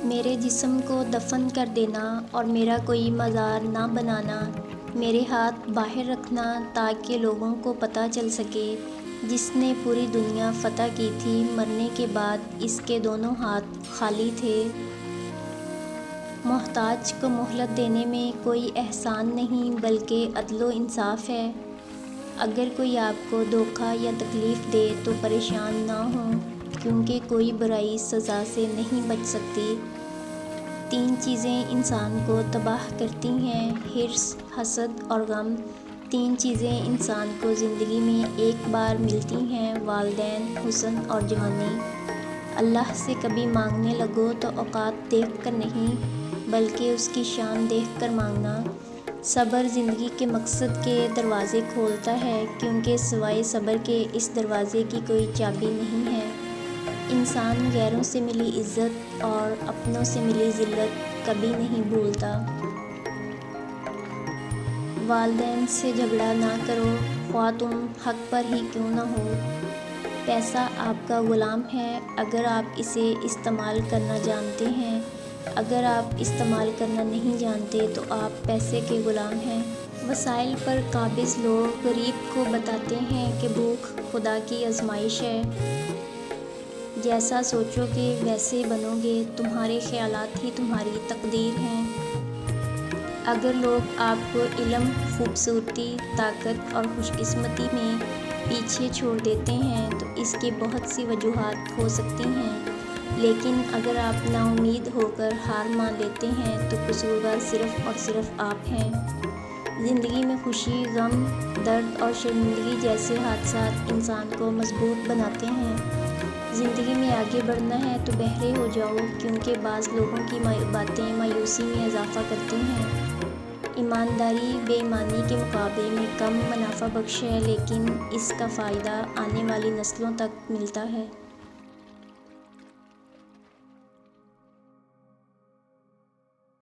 میرے جسم کو دفن کر دینا اور میرا کوئی مزار نہ بنانا، میرے ہاتھ باہر رکھنا تاکہ لوگوں کو پتہ چل سکے جس نے پوری دنیا فتح کی تھی مرنے کے بعد اس کے دونوں ہاتھ خالی تھے۔ محتاج کو مہلت دینے میں کوئی احسان نہیں بلکہ عدل و انصاف ہے۔ اگر کوئی آپ کو دھوکہ یا تکلیف دے تو پریشان نہ ہوں، کیونکہ کوئی برائی سزا سے نہیں بچ سکتی۔ 3 چیزیں انسان کو تباہ کرتی ہیں: حرص، حسد اور غم۔ 3 چیزیں انسان کو زندگی میں ایک بار ملتی ہیں: والدین، حسن اور جوانی۔ اللہ سے کبھی مانگنے لگو تو اوقات دیکھ کر نہیں بلکہ اس کی شان دیکھ کر مانگنا۔ صبر زندگی کے مقصد کے دروازے کھولتا ہے، کیونکہ سوائے صبر کے اس دروازے کی کوئی چابی نہیں ہے۔ انسان غیروں سے ملی عزت اور اپنوں سے ملی ذلت کبھی نہیں بھولتا۔ والدین سے جھگڑا نہ کرو، خواہ تم حق پر ہی کیوں نہ ہو۔ پیسہ آپ کا غلام ہے اگر آپ اسے استعمال کرنا جانتے ہیں۔ اگر آپ استعمال کرنا نہیں جانتے تو آپ پیسے کے غلام ہیں۔ وسائل پر قابض لوگ غریب کو بتاتے ہیں کہ بھوک خدا کی آزمائش ہے۔ جیسا سوچو گے ویسے بنو گے، تمہارے خیالات ہی تمہاری تقدیر ہیں۔ اگر لوگ آپ کو علم، خوبصورتی، طاقت اور خوش قسمتی میں پیچھے چھوڑ دیتے ہیں تو اس کی بہت سی وجوہات ہو سکتی ہیں، لیکن اگر آپ نا امید ہو کر ہار مان لیتے ہیں تو قصوروار صرف اور صرف آپ ہیں۔ زندگی میں خوشی، غم، درد اور شرمندگی جیسے حادثات انسان کو مضبوط بناتے ہیں۔ زندگی میں آگے بڑھنا ہے تو بہرے ہو جاؤ، کیونکہ بعض لوگوں کی باتیں مایوسی میں اضافہ کرتی ہیں۔ ایمانداری بے ایمانی کے مقابلے میں کم منافع بخش ہے، لیکن اس کا فائدہ آنے والی نسلوں تک ملتا ہے۔